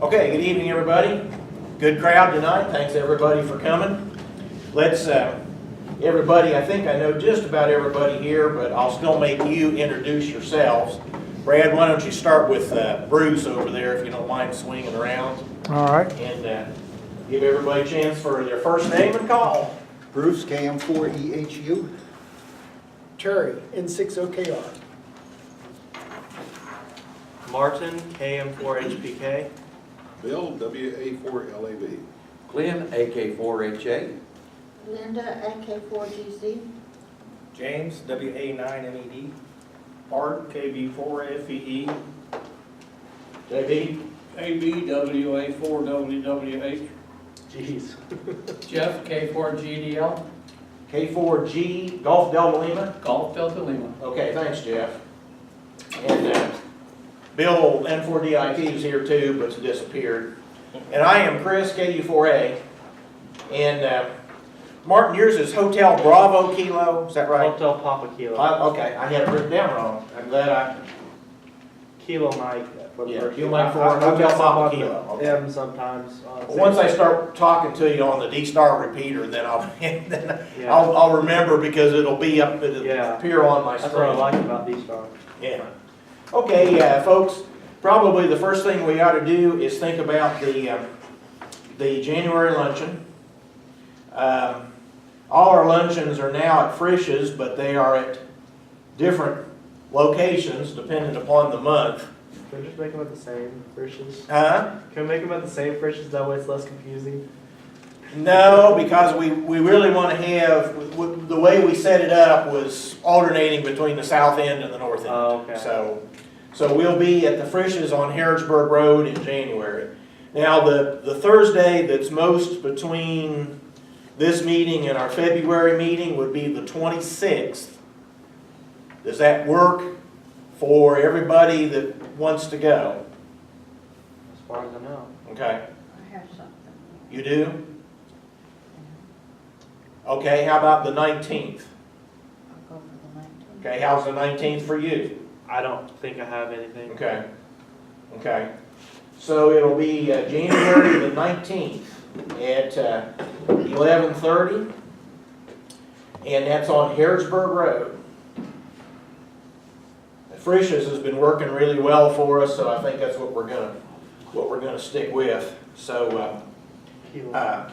Okay, good evening, everybody. Good crowd tonight. Thanks, everybody, for coming. Let's, everybody, I think I know just about everybody here, but I'll still make you introduce yourselves. Brad, why don't you start with Bruce over there, if you don't mind swinging around. All right. And give everybody a chance for their first name and call. Bruce, KM4EHU. Terry, N60KR. Martin, KM4HPK. Bill, WA4LAB. Glenn, AK4HA. Linda, AK4GC. James, WA9MED. Art, KB4FEE. JB? ABWA4WWH. Jeez. Jeff, K4GDL. K4G, Golf Delta Lima. Golf Delta Lima. Okay, thanks, Jeff. And Bill, N4DIT, is here too, but's disappeared. And I am Chris, KU4A. And Martin, yours is Hotel Bravo Kilo, is that right? Hotel Papa Kilo. Okay, I had it written down wrong. I'm glad Kilo Mike. For the Yeah, first Kilo one. Mike for I Hotel mess up Papa on Kilo, the okay. M sometimes. once I start talking to you on the D-Star repeater, then I'll Yeah. I'll remember, because it'll be up, it'll Yeah. appear on my That's what I screen. like about these stars. Yeah. Okay, folks, probably the first thing we ought to do is think about the January luncheon. All our luncheons are now at Frisch's, but they are at different locations depending upon the month. Can we just make them at the same Frisch's? Huh? Can we make them at the same Frisch's? That way it's less confusing. No, because we really want to have, the way we set it up was alternating between the south end and the north end. Oh, okay. So we'll be at the Frisch's on Harrodsburg Road in January. Now, the Thursday that's most between this meeting and our February meeting would be the 26th. Does that work for everybody that wants to go? As far as I know. Okay, I have something. you do? Okay, how about the 19th? I'll go for the 19th. Okay, how's the 19th for you? I don't think I have anything. Okay, okay. So it'll be January the 19th at 11:30, and that's on Harrodsburg Road. Frisch's has been working really well for us, so I think that's what we're gonna stick with. So Kilo.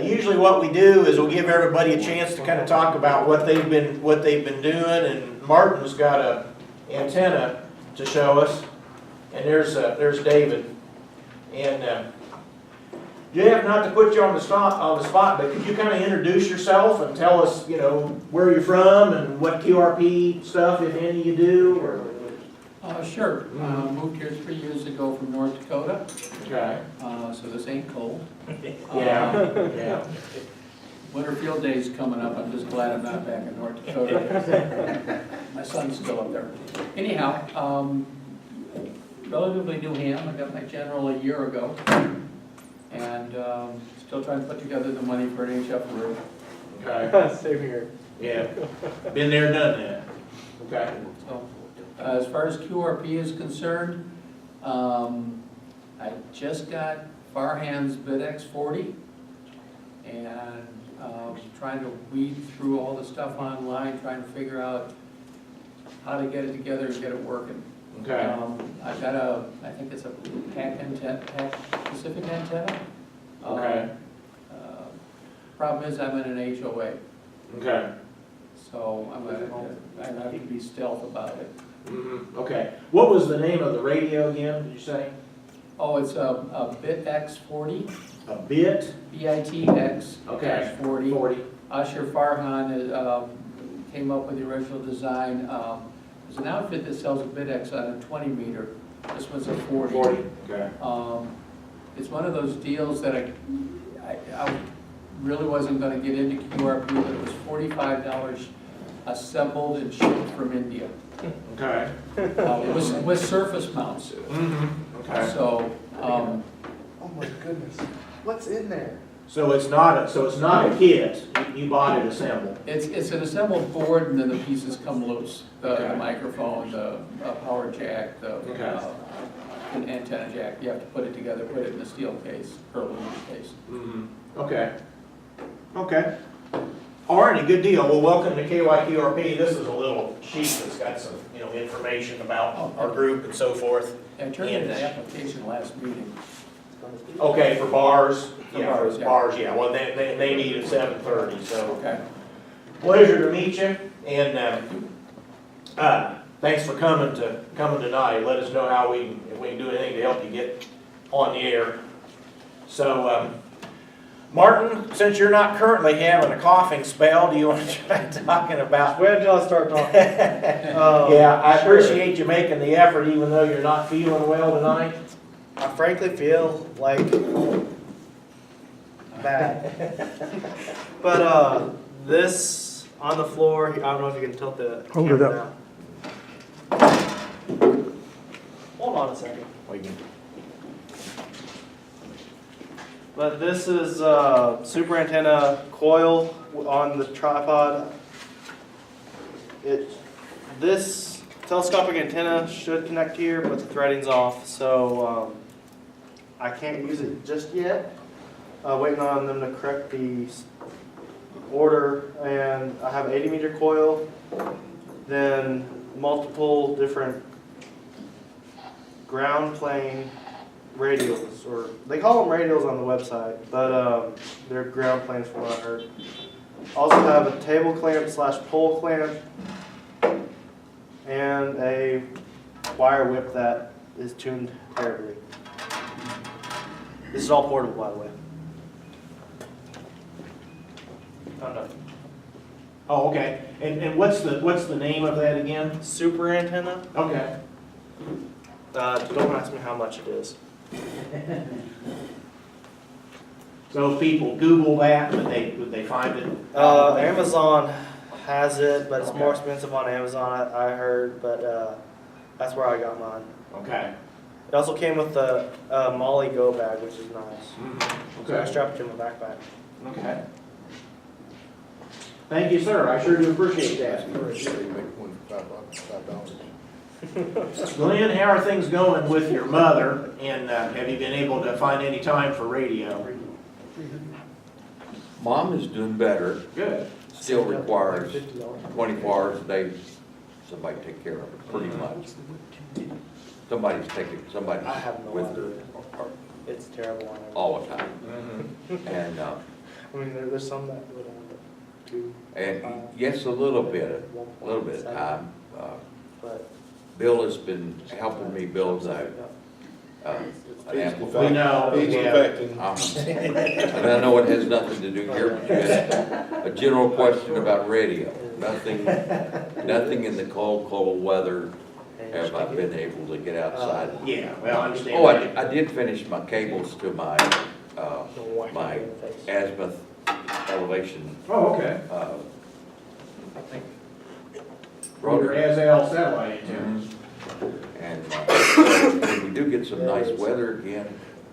usually what we do is we'll give everybody a chance to kind of talk about what they've been doing, and Martin's got a antenna to show us, and there's David. And Jeff, not to put you on the spot, but could you kind of introduce yourself and tell us, where you're from and what QRP stuff, if any, you do? Or Sure. Moved here 3 years ago from North Dakota, okay. so this ain't cold. Yeah. Winter field days coming up. I'm just glad I'm not back in North Dakota. My son's still up there. Anyhow, relatively new ham. I got my general a year ago, and still trying to put together the money for an HF roof. Okay. Same here. Yeah. Been there, done that. Okay. So, as far as QRP is concerned, I just got Farhan's Bidex 40, and trying to weed through all the stuff online, trying to figure out how to get it together and get it working. Okay. I've got I think it's a pack Pacific antenna. Okay. Problem is, I'm in an HOA, Okay. so I have to be stealth about it. Mm-hmm. Okay. What was the name of the radio again, did you say? Oh, it's a BitX 40, A bit? BITX Okay. 40. 40. Usher Farhan came up with the original design. There's an outfit that sells a BitX on a 20 meter. This one's a 40. 40. Okay. It's one of those deals that I really wasn't going to get into QRP, but it was $45 assembled and shipped from India. Okay. With surface mounts. Mm-hmm. Okay. So, Oh my goodness. What's in there? So it's not a kit. You bought it assembled. it's an assembled board, and then the pieces come loose. The Okay. microphone, the power jack, the Okay. an antenna jack. You have to put it together, put it in a steel case, or aluminum case. Okay. Okay. Alrighty, good deal. Well, welcome to KY-QRP. This is a little sheet that's got some, information about our group and so forth. I turned in an application last meeting. Okay, for bars? For Yeah, bars, yeah. Bars, yeah. Well, they meet at 7:30, so. Okay. Pleasure to meet you, and, thanks for coming tonight. Let us know if we can do anything to help you get on the air. So, Martin, since you're not currently having a coughing spell, do you want to try talking about? Wait until I start talking. Yeah, I Sure. appreciate you making the effort even though you're not feeling well tonight. I frankly feel like bad. But this on the floor, I don't know if you can tilt the Hold it camera down. Hold on a second. But this is super antenna coil on the tripod. This telescopic antenna should connect here, but the threading's off, so I can't use it just yet. Waiting on them to correct the order, and I have an 80-meter coil, then multiple different ground plane radials, or they call them radials on the website, but they're ground planes from what I heard. Also have a table clamp / pole clamp and a wire whip that is tuned terribly. This is all portable, by the way. Oh, no. Oh, okay. And what's the name of that again? Super antenna. Okay. Don't ask me how much it is. So if people Google that, would they find it? Amazon has it, but it's more expensive on Amazon, I heard, but that's where I got mine. Okay. It also came with the Molly Go bag, which is nice. So I Okay. strapped it to my backpack. Okay. Thank you, sir. I sure do appreciate that. You make one for $5. Glenn, how are things going with your mother? And have you been able to find any time for radio? Mom is doing better, Good. still requires 24 hours a day, somebody take care of her, pretty much. Somebody's I have no with idea. her It's terrible on everything. all the time. And, I mean, there's some that go down to 2. and yes, a little bit of time. But Bill has been helping me build an We amplifier. know. He's Yeah. infecting. And I know it has nothing to do here, but you had a general question about radio. Nothing in the cold weather have I been able to get outside. Yeah, well, I understand. Oh, I did finish my cables to my azimuth elevation, Oh, okay. I think, Your rotor. ASL satellite antenna. And when we do get some nice weather again,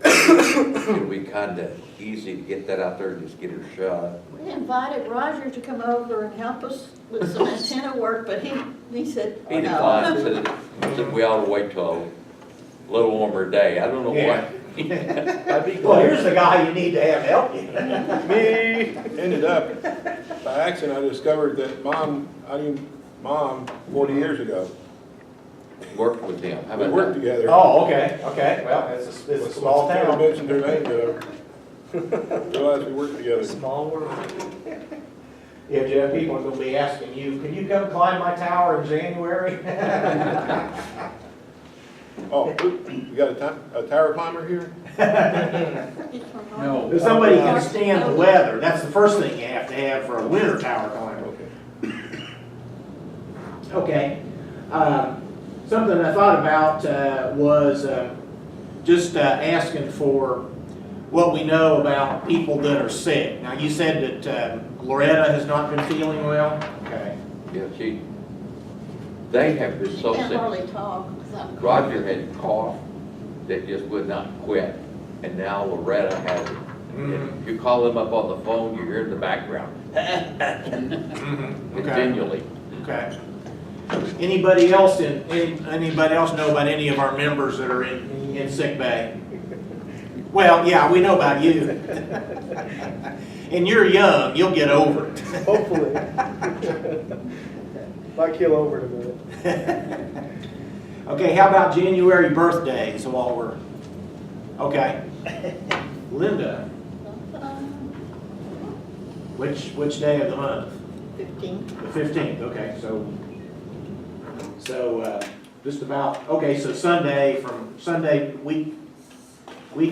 it'll be kinda easy to get that out there and just get her shot. We invited Roger to come over and help us with some antenna work, but he said He no. declined, said we ought to wait till a little warmer day. I don't know Yeah. why. I'd be Well, glad. here's the guy you need to have help you. Me ended up, by accident, I discovered that mom 40 years ago. Worked with him. How We about worked that? together. Oh, okay. Well, it's a small Can't town. mention her name, but realized we worked together. Small world. Yeah, Jeff, people are gonna be asking you, can you come climb my tower in January? Oh, you got a tower climber here? He's from No. If somebody can stand the weather, that's the first thing you have to have for a winter tower climber. Okay. Okay. Something I thought about was just asking for what we know about people that are sick. Now, you said that Loretta has not been feeling well? Okay. Yeah, they have been so Can't sick. hardly talk. 'cause I'm Roger had a cough that just would not quit, and now Loretta has it. And if you call them up on the phone, you hear in the background Okay. continually. Okay. Anybody else anybody else know about any of our members that are in sick bay? Well, yeah, we know about you. And you're young, you'll get over it. Hopefully. Might keel over in a minute. Okay, how about January birthdays while we're, okay. Linda, which day of the month? 15. The 15th, okay, so just about, okay, so Sunday week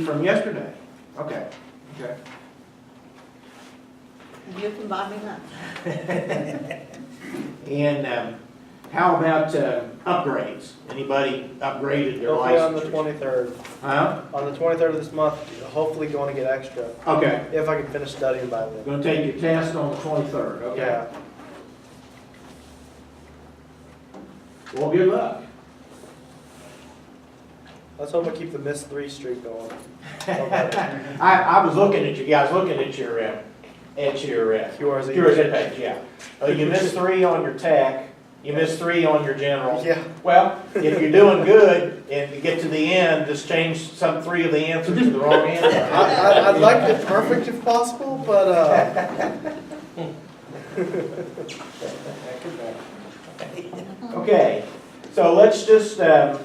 from yesterday, okay. You can buy me lunch. And how about upgrades? Anybody upgraded their Hopefully on the license? 23rd. Huh? On the 23rd of this month, hopefully going to get extra, Okay, if I can finish studying by then. gonna take your test on the 23rd, okay? Yeah. Well, good luck. Let's hope I keep the Miss 3 streak going. I was looking at you guys, looking at your QRZ. QRZ page, yeah. You missed 3 on your tech, you missed 3 on your general. Yeah. Well, if you're doing good and you get to the end, just change 3 of the answers to the wrong answer. I'd like it perfect if possible, but Okay, so let's just throw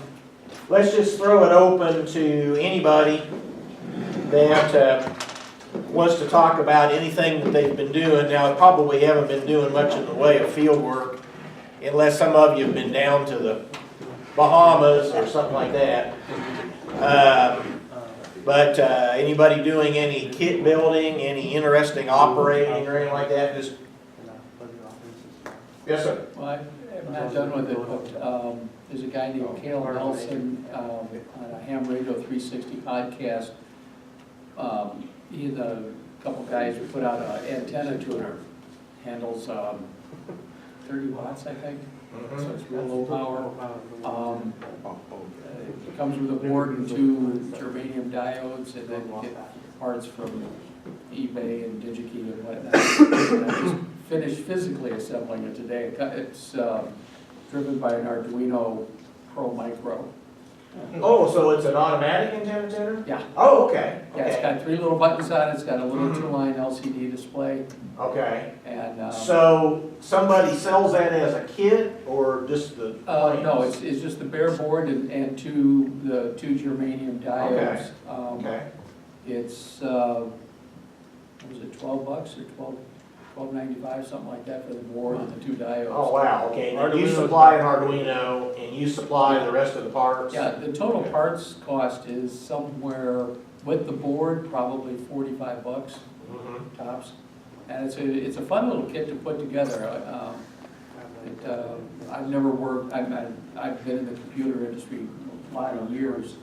it open to anybody that wants to talk about anything that they've been doing. Now, they probably haven't been doing much in the way of field work, unless some of you have been down to the Bahamas or something like that. But anybody doing any kit building, any interesting operating or anything like that? Just yes, sir. Well, I'm not done with it, but there's a guy named Cale Nelson on a Ham Radio 360 podcast. He and a couple guys put out an antenna tuner. Handles 30 watts, I think. So it's real low power. It comes with a board and 2 germanium diodes, and then you get parts from eBay and DigiKey and whatnot. And I just finished physically assembling it today. It's driven by an Arduino Pro Micro. Oh, so it's an automatic antenna tuner? Yeah. Oh, okay. Yeah, it's got 3 little buttons on it. It's got a little 2-line LCD display, Okay. and So somebody sells that as a kit or just the plans? no, it's just the bare board and the 2 germanium diodes. Okay. It's what was it, $12 or $12.95, something like that for the board and the 2 diodes. Oh, wow, okay. And you Arduino. supply an Arduino and you supply the rest of the parts? Yeah, the total parts cost is somewhere with the board, probably $45 Mhm. tops. And it's a fun little kit to put together. I've never worked, I've been in the computer industry a lot of years,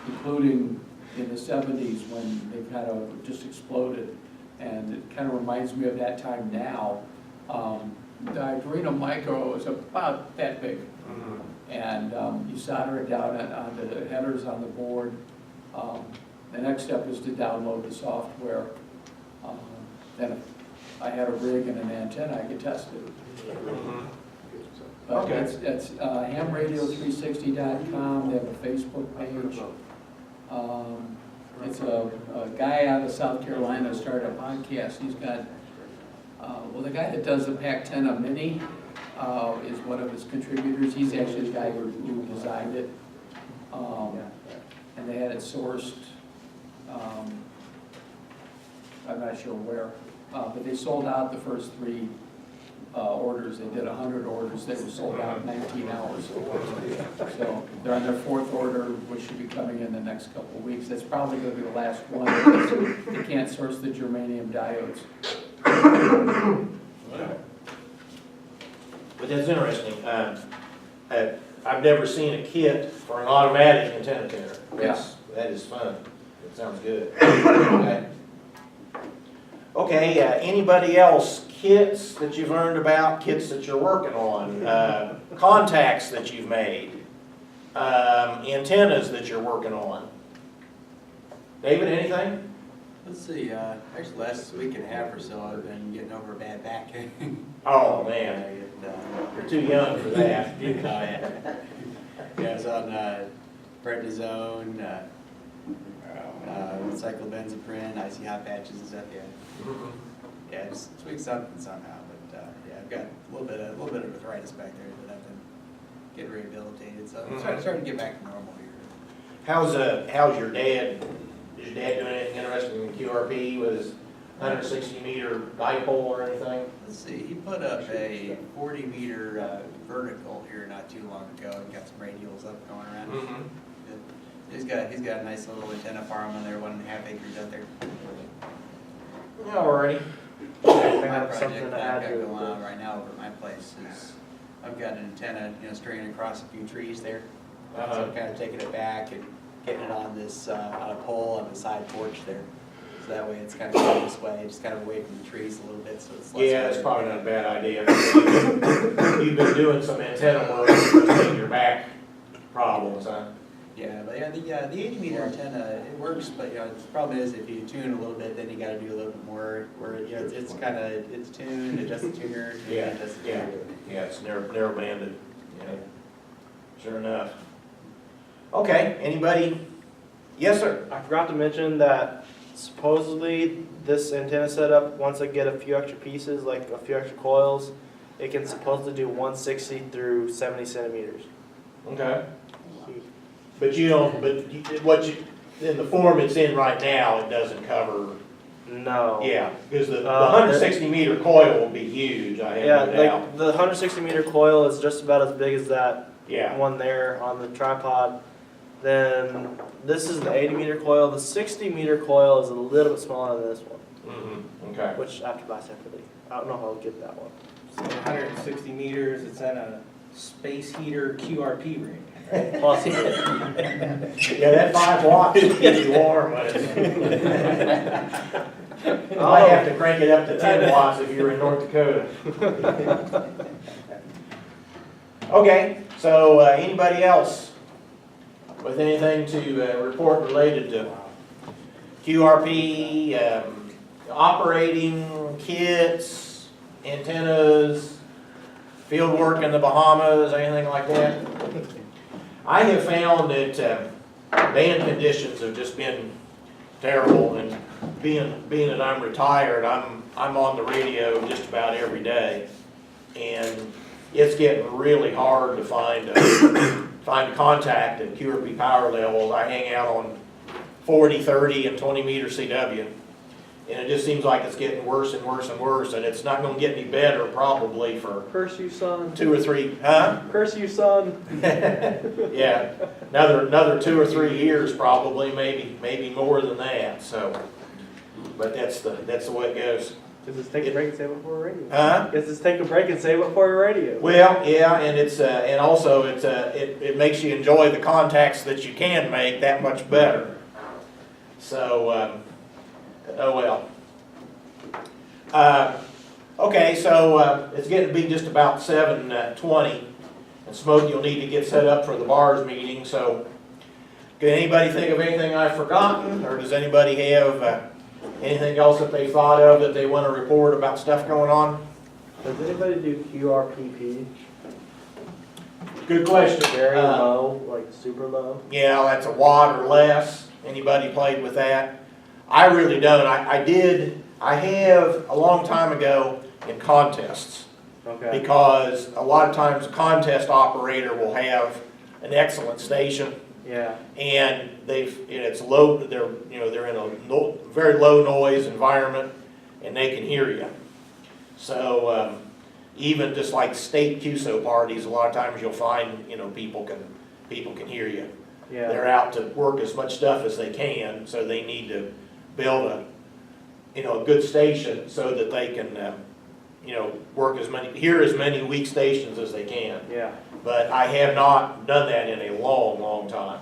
including in the 70s when they kind of just exploded. And it kind of reminds me of that time now. The Arduino Micro is about that big. Mhm. And you solder it down onto the headers on the board. The next step is to download the software. Then if I had a rig and an antenna, I could test it. Mhm. But Okay. it's hamradio360.com. They have a Facebook page. It's a guy out of South Carolina started a podcast. He's got, the guy that does the Pac-10 Mini is one of his contributors. He's actually the guy who designed it. And they had it sourced, I'm not sure where, but they sold out the first 3 orders. They did 100 orders. They were sold out in 19 hours. So they're on their 4th order, which should be coming in the next couple of weeks. That's probably going to be the last one because they can't source the germanium diodes. But that's interesting. I've never seen a kit for an automatic antenna tuner. That is fun. It sounds good. Okay, anybody else? Kits that you've learned about, kits that you're working on, contacts that you've made, antennas that you're working on. David, anything? Let's see, actually last week and a half or so, I've been getting over a bad back. Oh, man. You're too young for that. Oh, yeah. Yeah, it's on prednisone, cyclobenzaprine, icy hot patches and stuff, yeah. Mhm. Yeah, just tweak something somehow, but, yeah, I've got a little bit of arthritis back there that I've been getting rehabilitated, so I'm starting to get back to normal here. How's your dad? Is your dad doing anything interesting in QRP with his 160-meter dipole or anything? Let's see, he put up a 40-meter vertical here not too long ago and got some radials up going around. Mm-hmm. He's got a nice little antenna farm on there, 1.5 acres out there. Alrighty. My Something project to that add I've got to it. going on right now over at my place is, I've got an antenna, stringing across a few trees there. So Uh-huh. I'm kind of taking it back and getting it on this, on a pole on the side porch there. So that way it's kind of going this way, just kind of away from the trees a little bit, so it's less. Yeah, that's probably not a bad idea. You've been doing some antenna work between your back problems, huh? Yeah, but yeah, the 80-meter antenna, it works, but, the problem is if you tune a little bit, then you gotta do a little bit more, where, it's kind of, it's tuned, adjust the tuner, Yeah, adjust the yeah. tuner. Yeah, it's narrow banded. Yeah, sure enough. Okay, anybody? Yes, sir. I forgot to mention that supposedly this antenna setup, once I get a few extra pieces, like a few extra coils, it can supposedly do 160 through 70 centimeters. Okay. But you don't, in the form it's in right now, it doesn't cover, No. yeah, because the Uh, 160-meter coil will be huge, I Yeah, have no doubt. like the 160 meter coil is just about as big as that Yeah, one there on the tripod. Then this is the 80 meter coil. The 60 meter coil is a little bit smaller than this one, mm-hmm, okay. which I have to buy separately. I don't know how I'll get that one. So 160 meters, it's in a space heater QRP ring. Possibly. Yeah, that 5 watts will keep you warm. But you might have to crank it up to 10 watts if you're in North Dakota. Okay, so anybody else with anything to report related to QRP, operating kits, antennas, field work in the Bahamas, anything like that? I have found that band conditions have just been terrible, and being that I'm retired, I'm on the radio just about every day, and it's getting really hard to find contact at QRP power levels. I hang out on 40, 30, and 20 meter CW, and it just seems like it's getting worse and worse and worse, and it's not going to get any better probably for Curse you, son. 2 or 3, huh? Curse you, son. Yeah, another 2 or 3 years probably, maybe more than that. So, but that's the way it goes. Does this take a break and save it for a radio? Huh? Does this take a break and save it for a radio? Well, yeah, and and also it makes you enjoy the contacts that you can make that much better. So, oh well. Okay, so it's getting to be just about 7:20, and Smokey will need to get set up for the bars meeting. So, can anybody think of anything I've forgotten, or does anybody have anything else that they thought of that they want to report about stuff going on? Does anybody do QRPP? Good question. Very low, like super low? Yeah, that's a watt or less. Anybody played with that? I really don't. I have a long time ago in contests, Okay. because a lot of times a contest operator will have an excellent station, Yeah. and it's low. They're in a very low noise environment, and they can hear you. So even just like state QSO parties, a lot of times you'll find people can hear you. Yeah. They're out to work as much stuff as they can, so they need to build a good station so that they can hear as many weak stations as they can. Yeah. But I have not done that in a long, long time.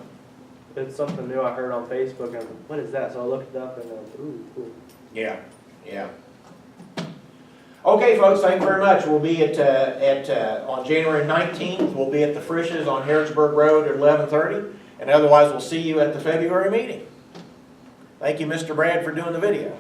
It's something new I heard on Facebook, and I'm like, what is that? So I looked it up, and I was like, ooh, cool. Yeah, yeah. Okay, folks, thank you very much. We'll be on January 19th. We'll be at the Frisch's on Harrisburg Road at 11:30, and otherwise we'll see you at the February meeting. Thank you, Mr. Brad, for doing the video.